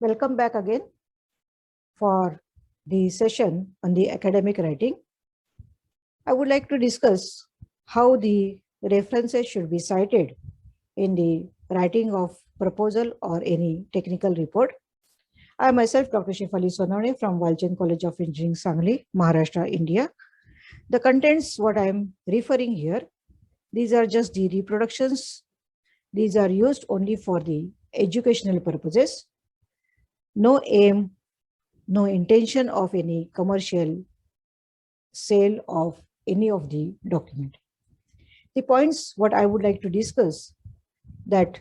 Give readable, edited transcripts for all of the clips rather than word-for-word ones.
Welcome back again for the session on the academic writing. I would like to discuss how the references should be cited in the writing of proposal or any technical report. I myself, Dr. Shefali Sonane from Walchand College of Engineering, Sangli, Maharashtra, India. The contents, what I am referring here, these are just the reproductions. These are used only for the educational purposes. No aim, no intention of any commercial sale of any of the document. The points what I would like to discuss, that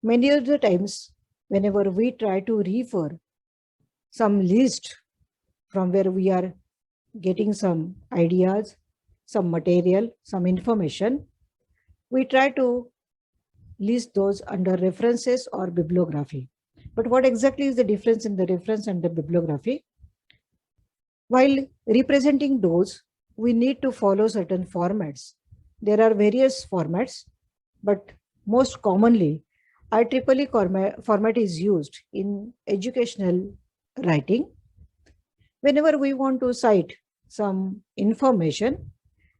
many of the times whenever we try to refer some list from where we are getting some ideas, some material, some information, we try to list those under references or bibliography. But what exactly is the difference in the reference and the bibliography? While representing those, we need to follow certain formats. There are various formats, but most commonly, IEEE format is used in educational writing. Whenever we want to cite some information,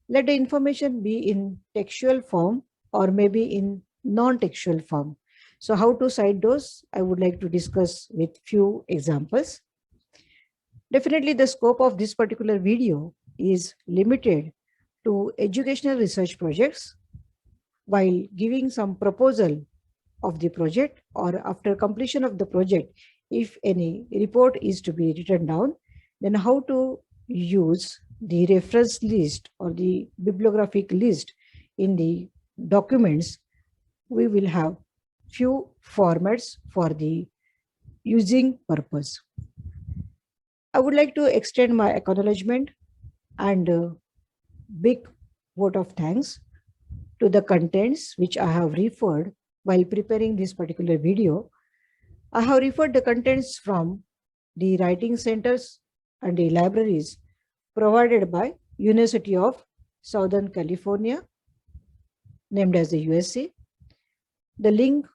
let the information be in textual form or maybe in non-textual form. So how to cite those, I would like to discuss with few examples. Definitely the scope of this particular video is limited to educational research projects. While giving some proposal of the project or after completion of the project, if any report is to be written down, then how to use the reference list or the bibliographic list in the documents, we will have few formats for the using purpose. I would like to extend my acknowledgement and big vote of thanks to the contents which I have referred while preparing this particular video. I have referred the contents from the writing centers and the libraries provided by University of Southern California, named as the USC. The link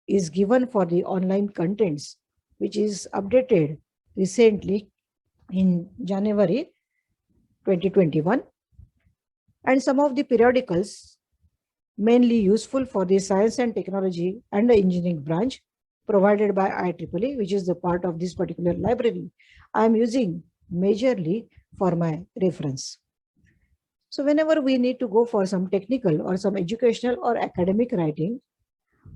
is given for the online contents, which is updated recently in January 2021. And some of the periodicals mainly useful for the science and technology and the engineering branch provided by IEEE, which is the part of this particular library, I am using majorly for my reference. So whenever we need to go for some technical or some educational or academic writing,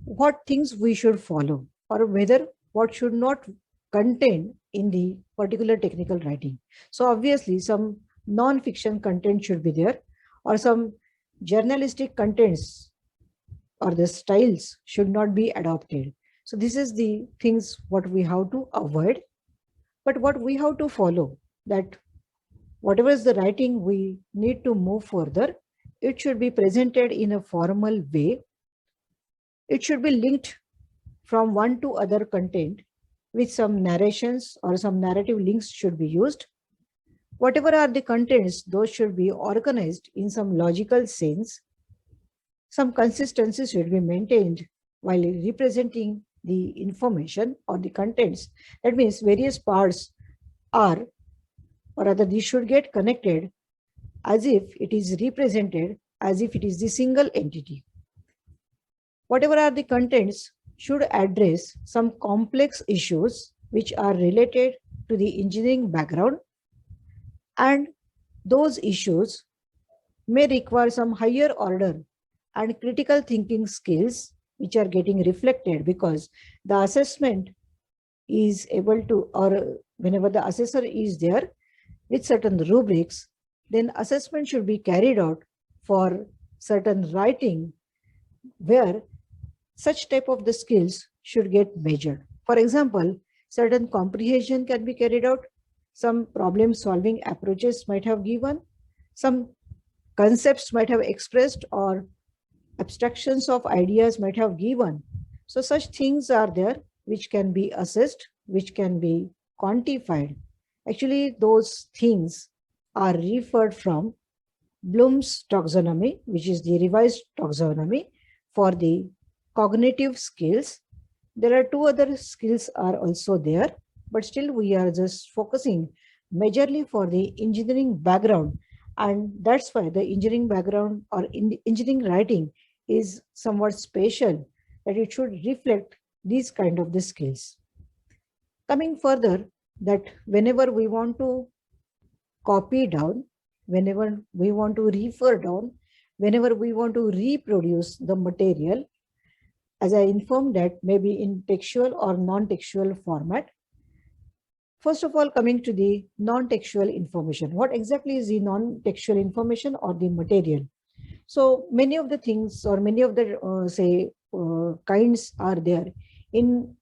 what things we should follow or whether what should not contain in the particular technical writing. So obviously some non-fiction content should be there, or some journalistic contents or the styles should not be adopted. So this is the things what we have to avoid. But what we have to follow, that whatever is the writing we need to move further, it should be presented in a formal way. It should be linked from one to other content with some narrations or some narrative links should be used. Whatever are the contents, those should be organized in some logical sense. Some consistency should be maintained while representing the information or the contents. That means various parts are, or rather these should get connected as if it is represented as if it is the single entity. Whatever are the contents should address some complex issues which are related to the engineering background, and those issues may require some higher order and critical thinking skills which are getting reflected, because the assessment is able to, or whenever the assessor is there with certain rubrics, then assessment should be carried out for certain writing where such type of the skills should get measured. For example, certain comprehension can be carried out, some problem solving approaches might have given, some concepts might have expressed, or abstractions of ideas might have given. So such things are there which can be assessed, which can be quantified. Actually, those things are referred from Bloom's taxonomy, which is the revised taxonomy for the cognitive skills. There are two other skills are also there, but still we are just focusing majorly for the engineering background. And that's why the engineering background or in the engineering writing is somewhat special, that it should reflect these kind of the skills. Coming further, that whenever we want to copy down, whenever we want to refer down, whenever we want to reproduce the material, as I informed that maybe in textual or non-textual format. First of all, coming to the non-textual information. What exactly is the non-textual information or the material? So many of the things or many of the kinds are there in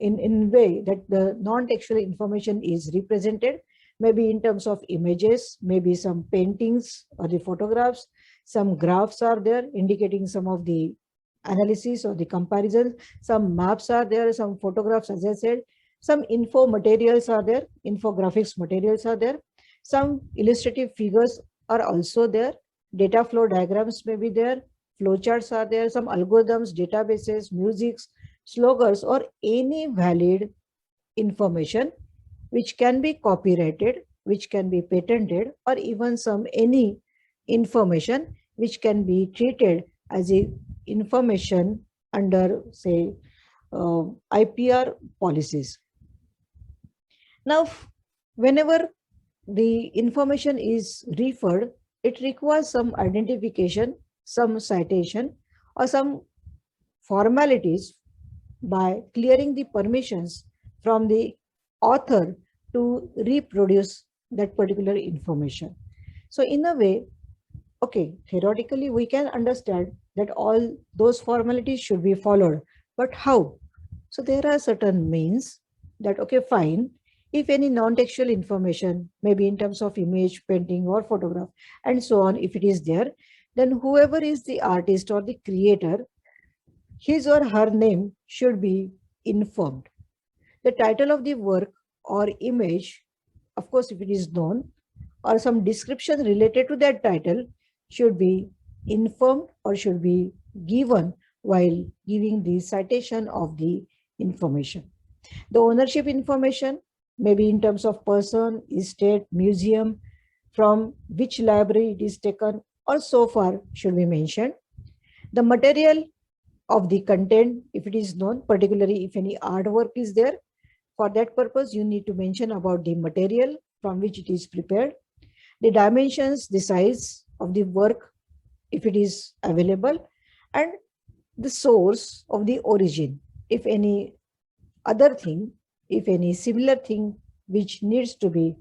way that the non-textual information is represented, maybe in terms of images, maybe some paintings or the photographs, some graphs are there indicating some of the analysis or the comparisons, some maps are there, some photographs, as I said, some info materials are there, infographics materials are there, some illustrative figures are also there, data flow diagrams may be there, flowcharts are there, some algorithms, databases, musics, slogans, or any valid information which can be copyrighted, which can be patented, or even some any information which can be treated as a information under, say, IPR policies. Now, whenever the information is referred, it requires some identification, some citation, or some formalities by clearing the permissions from the author to reproduce that particular information. So in a way, okay, theoretically, we can understand that all those formalities should be followed, but how? So there are certain means that, okay, fine, if any non-textual information, maybe in terms of image, painting or photograph, and so on, if it is there, then whoever is the artist or the creator, his or her name should be informed. The title of the work or image, of course, if it is known, or some description related to that title should be informed or should be given while giving the citation of the information. The ownership information, maybe in terms of person, estate, museum, from which library it is taken, or so far should be mentioned. The material of the content, if it is known, particularly if any artwork is there, for that purpose, you need to mention about the material from which it is prepared, the dimensions, the size of the work, if it is available, and the source of the origin. If any other thing, if any similar thing which needs to be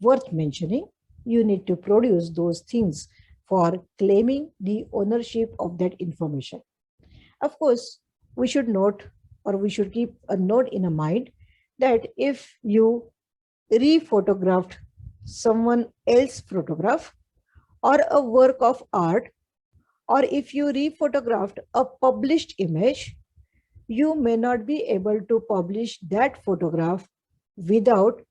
worth mentioning, you need to produce those things for claiming the ownership of that information. Of course, we should note, or we should keep a note in a mind, that if you re-photographed someone else's photograph or a work of art, or if you re-photographed a published image, you may not be able to publish that photograph without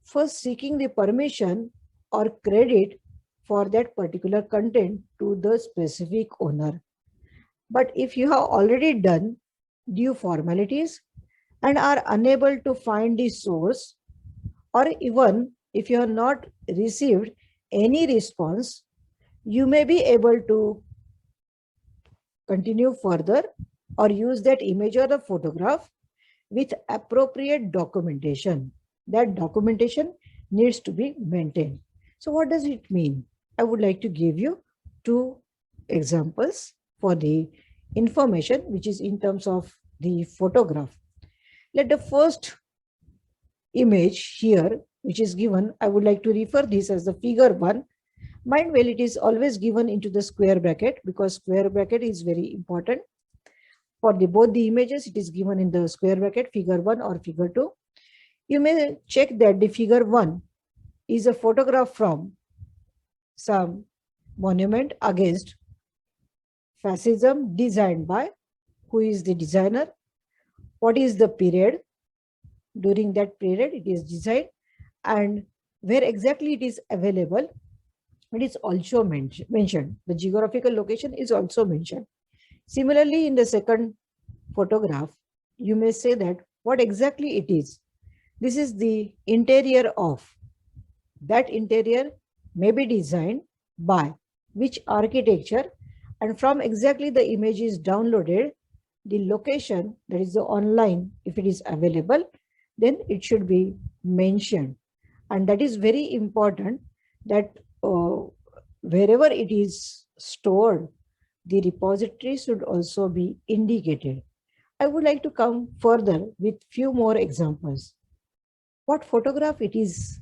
first seeking the permission or credit for that particular content to the specific owner. But if you have already done due formalities and are unable to find the source, or even if you have not received any response, you may be able to continue further or use that image or the photograph with appropriate documentation. That documentation needs to be maintained. So what does it mean? I would like to give you two examples for the information which is in terms of the photograph. Let the first image here, which is given, I would like to refer this as the figure 1. Mind well, it is always given into the square bracket because square bracket is very important. For the both the images, it is given in the square bracket, figure 1 or figure 2. You may check that the figure 1 is a photograph from some monument against fascism designed by who is the designer, what is the period, during that period it is designed, and where exactly it is available. It is also mentioned. The geographical location is also mentioned. Similarly, in the second photograph, you may say that what exactly it is. This is the interior of. That interior may be designed by which architecture, and from exactly the image is downloaded, the location, that is the online, if it is available, then it should be mentioned. And that is very important that wherever it is stored, the repository should also be indicated. I would like to come further with few more examples. What photograph it is?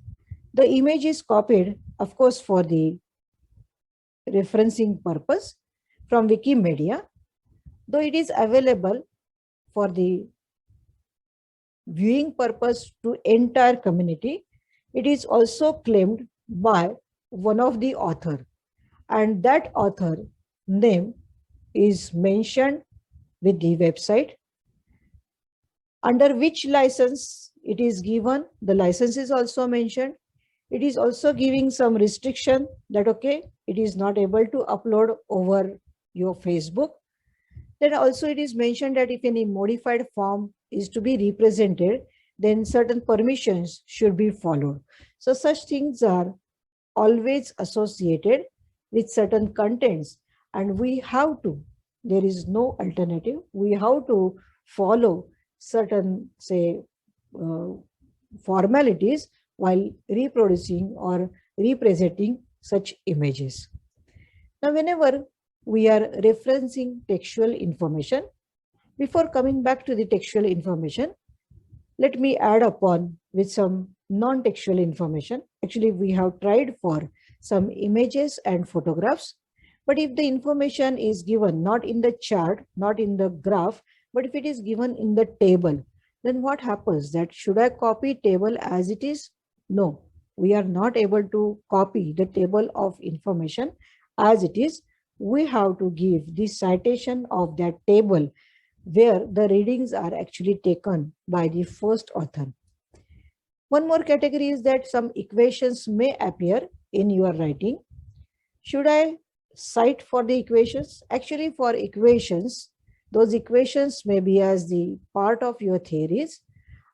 The image is copied, of course, for the referencing purpose from Wikimedia, though it is available for the viewing purpose to entire community. It is also claimed by one of the author, and that author name is mentioned with the website. Under which license it is given, the license is also mentioned. It is also giving some restriction that, okay, it is not able to upload over your Facebook. Then also it is mentioned that if any modified form is to be represented, then certain permissions should be followed. So such things are always associated with certain contents, and we have to, there is no alternative, we have to follow certain, say, formalities while reproducing or representing such images. Now, whenever we are referencing textual information, before coming back to the textual information, let me add upon with some non-textual information. Actually, we have tried for some images and photographs, but if the information is given not in the chart, not in the graph, but if it is given in the table, then what happens? That should I copy table as it is? No, we are not able to copy the table of information as it is. We have to give the citation of that table where the readings are actually taken by the first author. One more category is that some equations may appear in your writing. Should I cite for the equations? Actually, for equations, those equations may be as the part of your theories,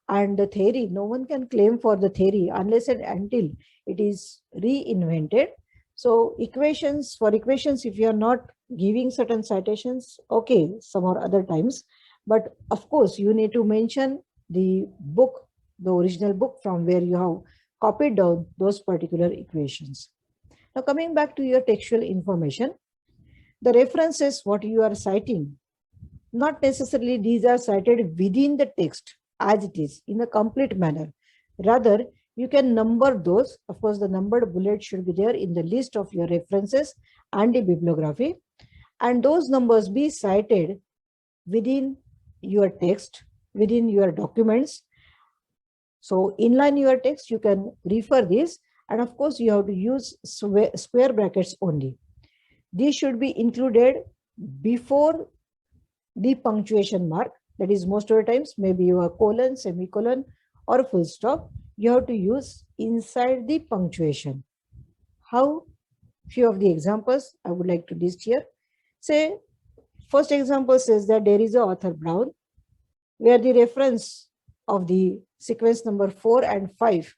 and the theory, no one can claim for the theory unless and until it is reinvented. So equations, for equations, if you are not giving certain citations, okay, some or other times, but of course you need to mention the book, the original book from where you have copied down those particular equations. Now coming back to your textual information, the references what you are citing, not necessarily these are cited within the text as it is in a complete manner. Rather, you can number those. Of course, the numbered bullet should be there in the list of your references and the bibliography, and those numbers be cited within your text, within your documents. So inline your text, you can refer this, and of course, you have to use square brackets only. These should be included before the punctuation mark. That is, most of the times, maybe your colon, semicolon, or full stop, you have to use inside the punctuation. How? Few of the examples I would like to list here. Say, first example says that there is a author Brown, where the reference of the sequence number 4 and 5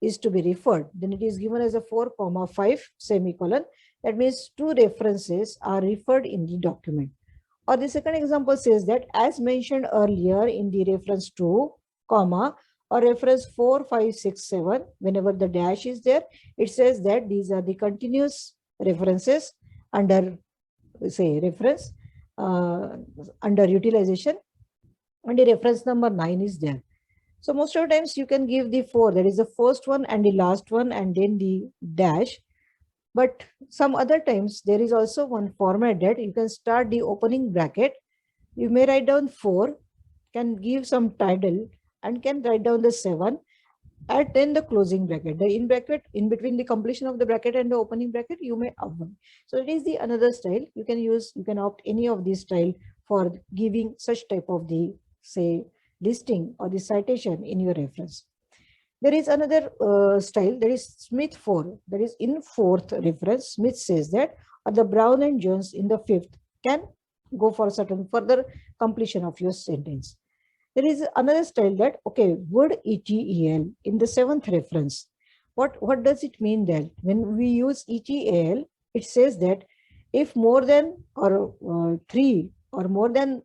is to be referred. Then it is given as a 4, 5 semicolon. That means two references are referred in the document. Or the second example says that as mentioned earlier in the reference 2, comma, or reference 4, 5, 6, 7, whenever the dash is there, it says that these are the continuous references under, say, reference, under utilization, and the reference number 9 is there. So most of the times you can give the 4, that is the first one and the last one, and then the dash. But some other times there is also one format that you can start the opening bracket. You may write down 4, can give some title, and can write down the 7, and then the closing bracket. The in bracket, in between the completion of the bracket and the opening bracket, you may avoid. So it is the another style you can use. You can opt any of these style for giving such type of the, say, listing or the citation in your reference. There is another style, that is Smith 4, that is in 4th reference. Smith says that, or the Brown and Jones in the 5th, can go for certain further completion of your sentence. There is another style that, okay, would ETEL in the seventh reference. What does it mean then? When we use ETEL, it says that if more than or three or more than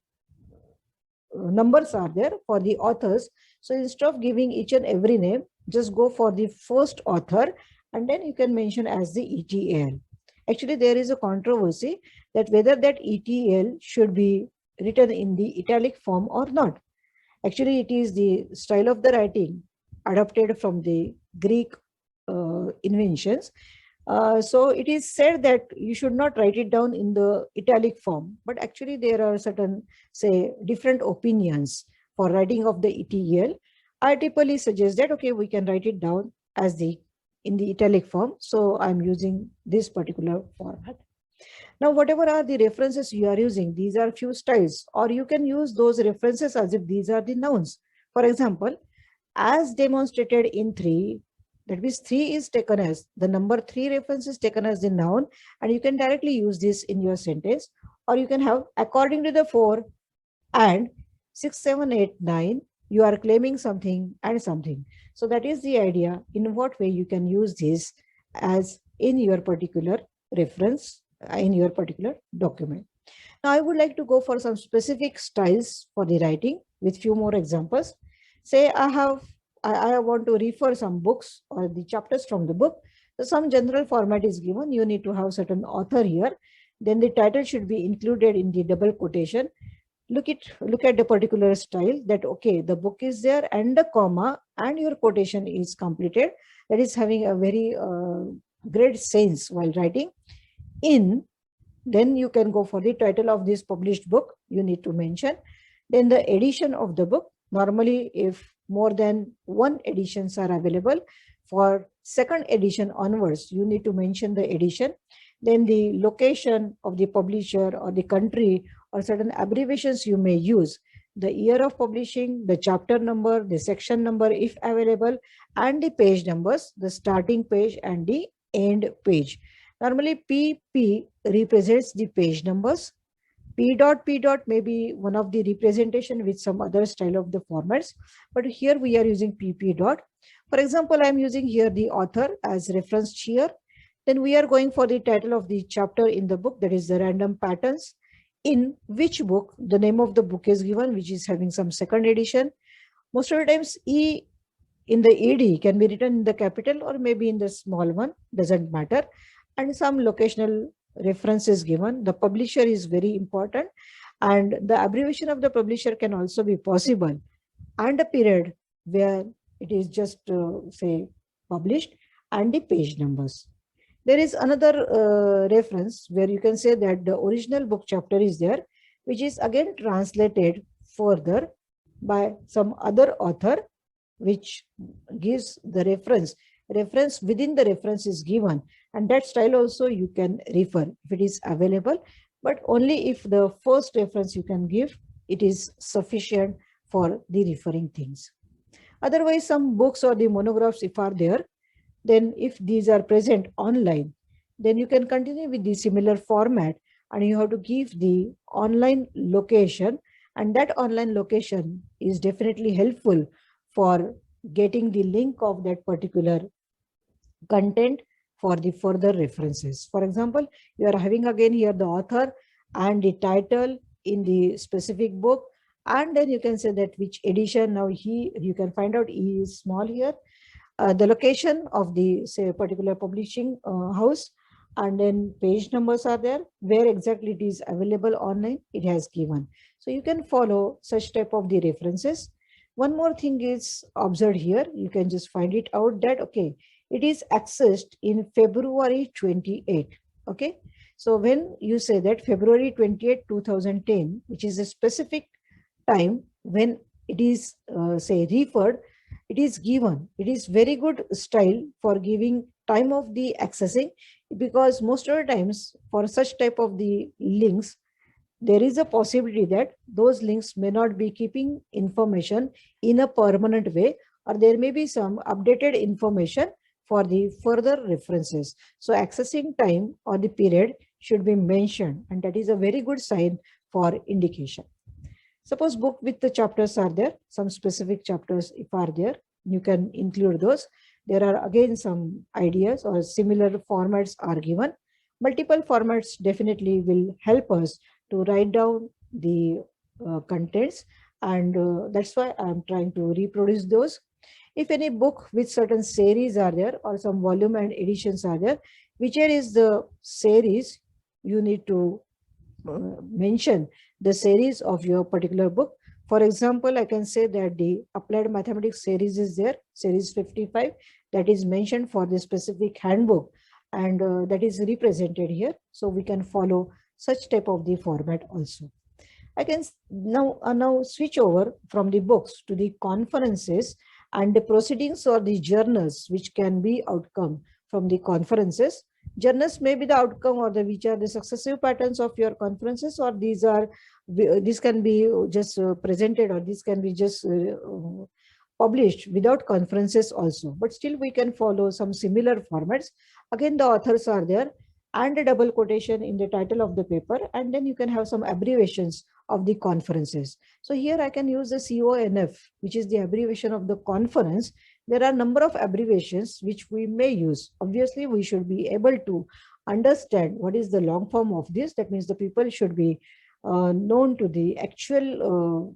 numbers are there for the authors, so instead of giving each and every name, just go for the first author and then you can mention as the ETEL. Actually, there is a controversy that whether that ETEL should be written in the italic form or not. Actually, it is the style of the writing adapted from the Greek inventions. So it is said that you should not write it down in the italic form, but actually there are certain, say, different opinions for writing of the ETEL. I typically suggest that, okay, we can write it down as the in the italic form. So I'm using this particular format. Now, whatever are the references you are using, these are few styles, or you can use those references as if these are the nouns. For example, as demonstrated in 3, that means 3 is taken as the number 3 reference is taken as the noun, and you can directly use this in your sentence, or you can have according to the 4 and 6, 7, 8, 9, you are claiming something and something. So that is the idea in what way you can use this as in your particular reference in your particular document. Now I would like to go for some specific styles for the writing with few more examples. Say I want to refer some books or the chapters from the book. So some general format is given. You need to have certain author here. Then the title should be included in the double quotation. Look at the particular style that, okay, the book is there and the comma and your quotation is completed. That is having a very great sense while writing. In, then you can go for the title of this published book, you need to mention. Then the edition of the book. Normally, if more than one editions are available, for second edition onwards, you need to mention the edition. Then the location of the publisher or the country or certain abbreviations you may use. The year of publishing, the chapter number, the section number if available, and the page numbers, the starting page and the end page. Normally, PP represents the page numbers. P dot may be one of the representation with some other style of the formats, but here we are using PP dot. For example, I am using here the author as referenced here. Then we are going for the title of the chapter in the book, that is the random patterns. In which book, the name of the book is given, which is having some second edition. Most of the times, E in the ED can be written in the capital or maybe in the small one, doesn't matter. And some locational reference is given. The publisher is very important, and the abbreviation of the publisher can also be possible, and a period where it is just say published, and the page numbers. There is another reference where you can say that the original book chapter is there, which is again translated further by some other author, which gives the reference within the reference is given, and that style also you can refer if it is available, but only if the first reference you can give, it is sufficient for the referring things. Otherwise, some books or the monographs if are there, then if these are present online, then you can continue with the similar format, and you have to give the online location, and that online location is definitely helpful for getting the link of that particular content for the further references. For example, you are having again here the author and the title in the specific book, and then you can say that which edition. Now you can find out E is small here, the location of the, say, particular publishing house, and then page numbers are there, where exactly it is available online, it has given. So you can follow such type of the references. One more thing is observed here, you can just find it out that, okay, it is accessed in February 28. Okay, so when you say that February 28, 2010, which is a specific time when it is say referred, it is given. It is very good style for giving time of the accessing, because most of the times for such type of the links, there is a possibility that those links may not be keeping information in a permanent way, or there may be some updated information for the further references. So accessing time or the period should be mentioned, and that is a very good sign for indication. Suppose book with the chapters are there, some specific chapters if are there, you can include those. There are again some ideas or similar formats are given. Multiple formats definitely will help us to write down the contents, and that's why I'm trying to reproduce those. If any book with certain series are there or some volume and editions are there, whichever is the series, you need to mention the series of your particular book. For example, I can say that the applied mathematics series is there, series 55, that is mentioned for the specific handbook, and that is represented here. So we can follow such type of the format also. I can now switch over from the books to the conferences and the proceedings or the journals, which can be outcome from the conferences. Journals may be the outcome or the which are the successive patterns of your conferences, or these can be just presented, or these can be just published without conferences also. But still we can follow some similar formats. Again, the authors are there and a double quotation in the title of the paper, and then you can have some abbreviations of the conferences. So here I can use the CONF, which is the abbreviation of the conference. There are a number of abbreviations which we may use. Obviously, we should be able to understand what is the long form of this. That means the people should be known to the actual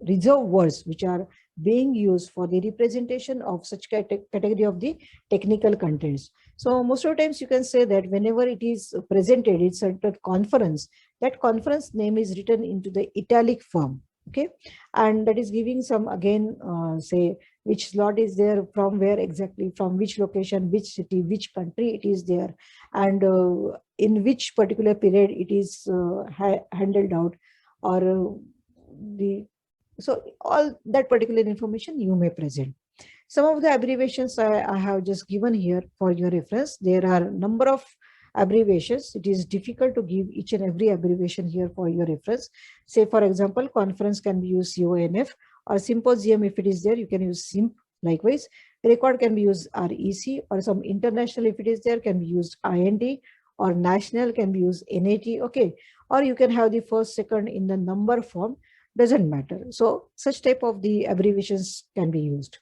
reserved words which are being used for the representation of such category of the technical contents. So most of the times you can say that whenever it is presented, it's at a conference, that conference name is written into the italic form. Okay, and that is giving some again say which slot is there, from where exactly, from which location, which city, which country it is there, and in which particular period it is handled out, or the so all that particular information you may present. Some of the abbreviations I have just given here for your reference. There are a number of abbreviations. It is difficult to give each and every abbreviation here for your reference. Say, for example, conference can be used CONF, or symposium, if it is there, you can use SIMP. Likewise, record can be used REC, or some international, if it is there, can be used IND, or national can be used NAT. Okay, or you can have the first, second in the number form, doesn't matter. So such type of the abbreviations can be used.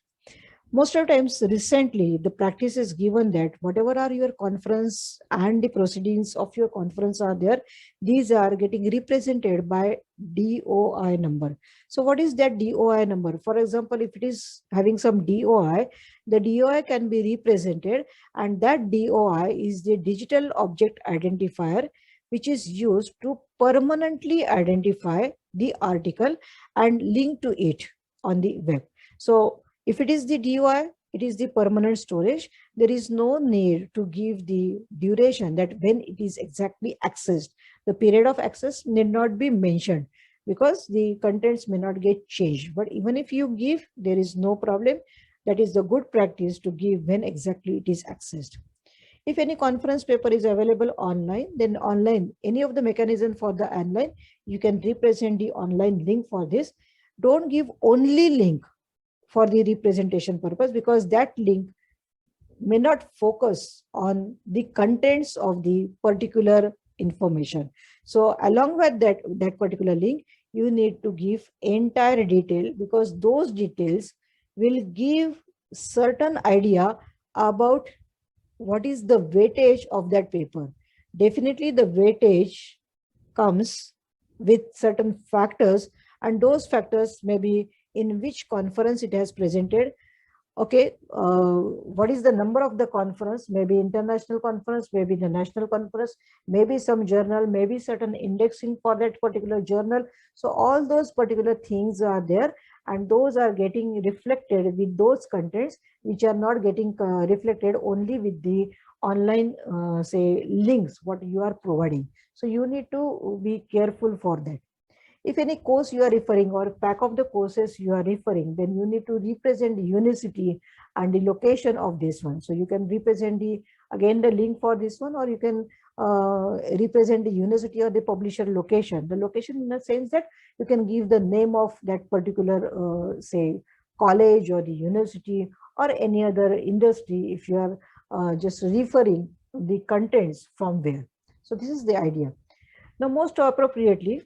Most of the times recently the practice is given that whatever are your conference and the proceedings of your conference are there, these are getting represented by DOI number. So what is that DOI number? For example, if it is having some DOI, the DOI can be represented, and that DOI is the digital object identifier, which is used to permanently identify the article and link to it on the web. So if it is the DOI, it is the permanent storage. There is no need to give the duration, that when it is exactly accessed. The period of access need not be mentioned, because the contents may not get changed. But even if you give, there is no problem. That is the good practice to give when exactly it is accessed. If any conference paper is available online, then online, any of the mechanism for the online, you can represent the online link for this. Don't give only link for the representation purpose, because that link may not focus on the contents of the particular information. So along with that particular link, you need to give entire detail, because those details will give certain idea about what is the weightage of that paper. Definitely the weightage comes with certain factors, and those factors may be in which conference it has presented. Okay, what is the number of the conference? Maybe international conference, maybe the national conference, maybe some journal, maybe certain indexing for that particular journal. So all those particular things are there, and those are getting reflected with those contents, which are not getting reflected only with the online say links what you are providing. So you need to be careful for that. If any course you are referring, or pack of the courses you are referring, then you need to represent the university and the location of this one. So you can represent again the link for this one, or you can represent the university or the publisher location. The location in the sense that you can give the name of that particular say college or the university or any other industry, if you are just referring the contents from where. So this is the idea. Now most appropriately,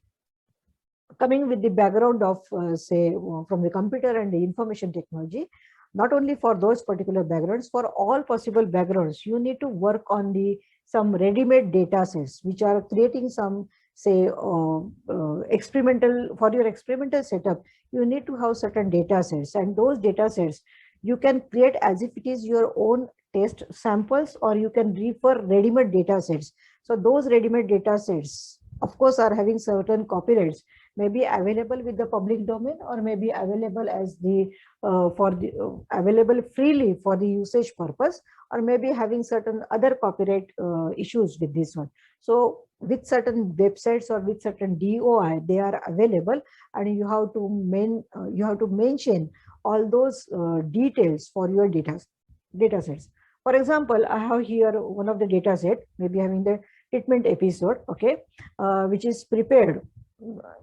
coming with the background of say from the computer and the information technology, not only for those particular backgrounds, for all possible backgrounds, you need to work on the some ready-made data sets which are creating some say experimental, for your experimental setup you need to have certain data sets, and those data sets you can create as if it is your own test samples, or you can refer ready-made data sets. So those ready-made data sets of course are having certain copyrights, may be available with the public domain or may be available as the for the available freely for the usage purpose, or maybe having certain other copyright issues with this one. So with certain websites or with certain DOI they are available, and you have to you have to mention all those details for your data sets. For example, I have here one of the data set, maybe having the treatment episode, okay, which is prepared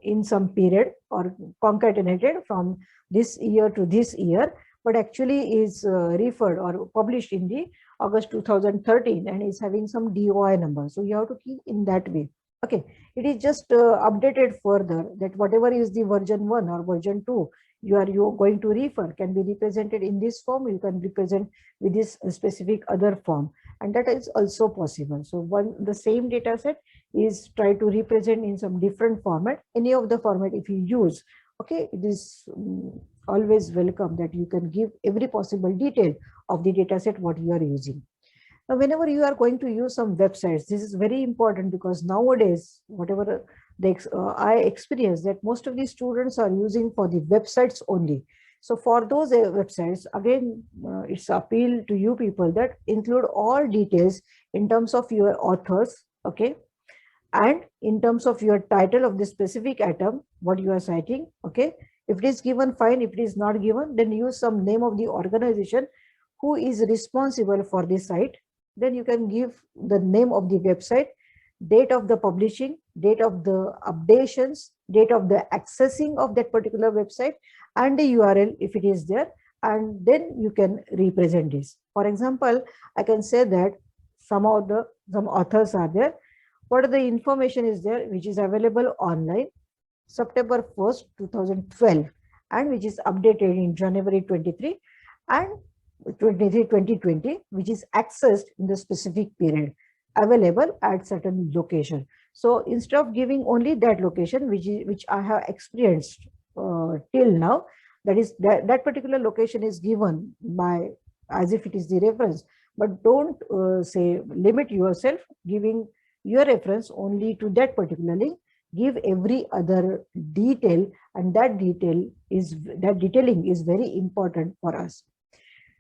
in some period or concatenated from this year to this year, but actually is referred or published in the August 2013 and is having some DOI number. So you have to keep in that way. Okay, it is just updated further that whatever is the version 1 or version 2 you going to refer can be represented in this form, you can represent with this specific other form, and that is also possible. So one the same data set is try to represent in some different format, any of the format if you use, okay, it is always welcome that you can give every possible detail of the data set what you are using. Now whenever you are going to use some websites, this is very important because nowadays whatever I experience that most of the students are using for the websites only. So for those websites, again, it's appeal to you people that include all details in terms of your authors, okay, and in terms of your title of the specific item, what you are citing, okay. If it is given, fine. If it is not given, then use some name of the organization who is responsible for the site. Then you can give the name of the website, date of the publishing, date of the updations, date of the accessing of that particular website, and the URL if it is there, and then you can represent this. For example, I can say that some authors are there. What are the information is there which is available online September 1st, 2012, and which is updated in January 23 and 2020, which is accessed in the specific period, available at certain location. So instead of giving only that location, which I have experienced till now, that is that particular location is given by as if it is the reference, but don't say limit yourself giving your reference only to that particular link. Give every other detail, and that detailing is very important for us.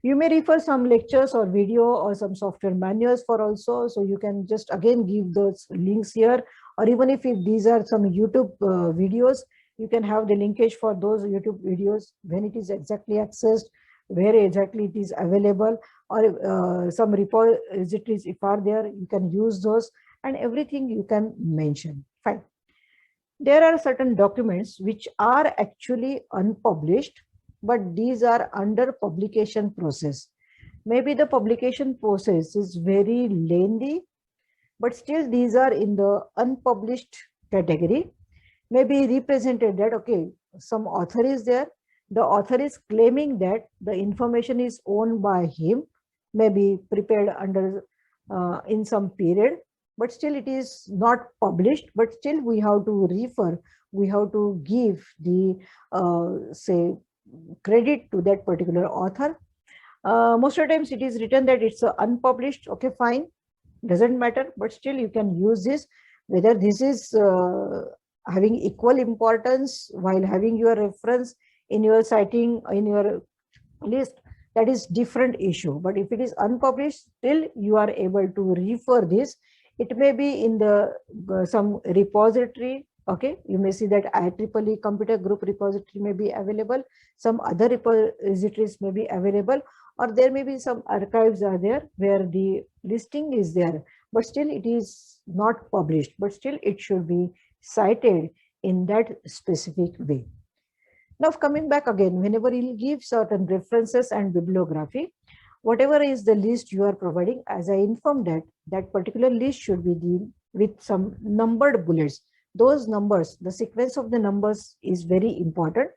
You may refer some lectures or video or some software manuals for also, so you can just again give those links here, or even if these are some YouTube videos, you can have the linkage for those YouTube videos, when it is exactly accessed, where exactly it is available, or some repositories if are there, you can use those, and everything you can mention. Fine. There are certain documents which are actually unpublished, but these are under publication process. Maybe the publication process is very lengthy, but still these are in the unpublished category. Maybe represented that, okay, some author is there. The author is claiming that the information is owned by him, maybe prepared under in some period, but still it is not published, but still we have to refer, we have to give the say credit to that particular author. Most of the times it is written that it's unpublished, okay, fine, doesn't matter, but still you can use this. Whether this is having equal importance while having your reference in your citing in your list, that is different issue. But if it is unpublished, still you are able to refer this. It may be in the some repository, okay, you may see that IEEE computer group repository may be available, some other repositories may be available, or there may be some archives are there where the listing is there, but still it is not published, but still it should be cited in that specific way. Now coming back again, whenever you give certain references and bibliography, whatever is the list you are providing, as I informed that particular list should be with some numbered bullets. those numbers, the sequence of the numbers is very important.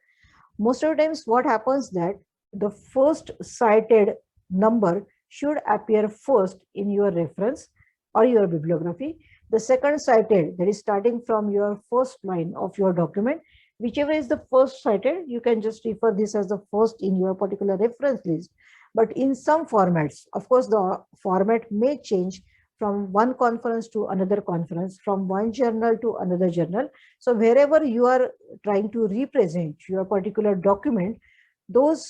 Most of the times what happens that the first cited number should appear first in your reference or your bibliography. The second cited, that is starting from your first line of your document, whichever is the first cited, you can just refer this as the first in your particular reference list. But in some formats, of course, the format may change from one conference to another conference, from one journal to another journal. So wherever you are trying to represent your particular document, those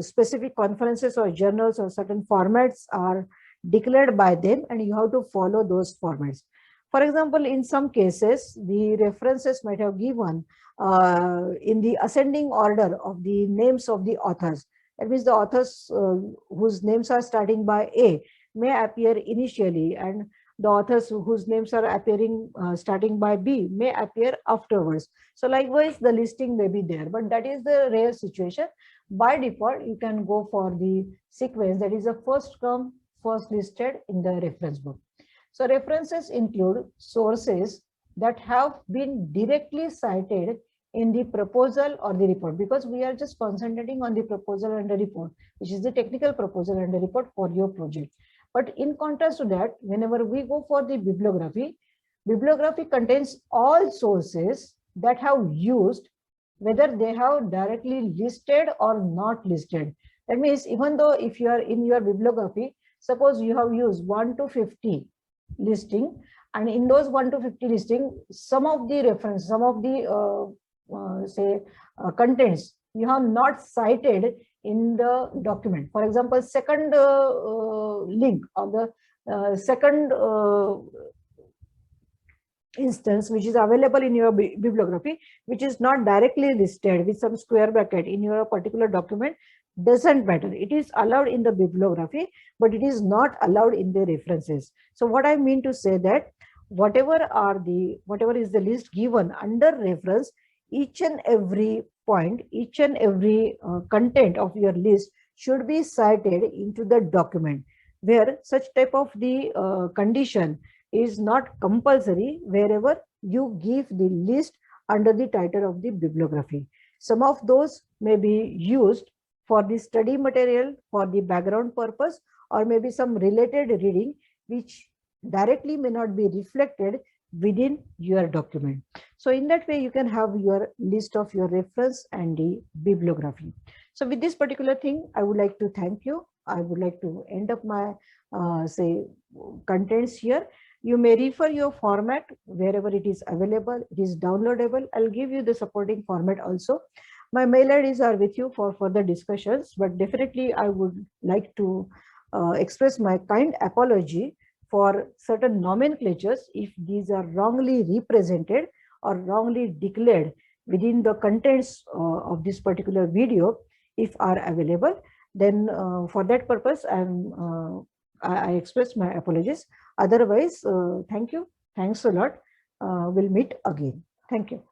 specific conferences or journals or certain formats are declared by them, and you have to follow those formats. For example, in some cases, the references might have given in the ascending order of the names of the authors. That means the authors whose names are starting by A may appear initially, and the authors whose names are appearing starting by B may appear afterwards. So likewise, the listing may be there, but that is the rare situation. By default, you can go for the sequence that is the first come, first listed in the reference book. So references include sources that have been directly cited in the proposal or the report, because we are just concentrating on the proposal and the report, which is the technical proposal and the report for your project. But in contrast to that, whenever we go for the bibliography, bibliography contains all sources that have used, whether they have directly listed or not listed. That means even though if you are in your bibliography, suppose you have used 1 to 50 listing, and in those 1 to 50 listing, some of the reference, some of the contents you have not cited in the document. For example, second link of the second instance which is available in your bibliography, which is not directly listed with some square bracket in your particular document, doesn't matter. It is allowed in the bibliography, but it is not allowed in the references. So what I mean to say that whatever is the list given under reference, each and every point, each and every content of your list should be cited into the document, where such type of the condition is not compulsory wherever you give the list under the title of the bibliography. Some of those may be used for the study material, for the background purpose, or maybe some related reading which directly may not be reflected within your document. So in that way, you can have your list of your reference and the bibliography. So with this particular thing, I would like to thank you. I would like to end up my contents here. You may refer your format wherever it is available. It is downloadable. I'll give you the supporting format also. My mail IDs are with you for further discussions, but definitely I would like to express my kind apology for certain nomenclatures if these are wrongly represented or wrongly declared within the contents of this particular video. If are available, then for that purpose I express my apologies. Otherwise, thank you. Thanks a lot. We'll meet again. Thank you.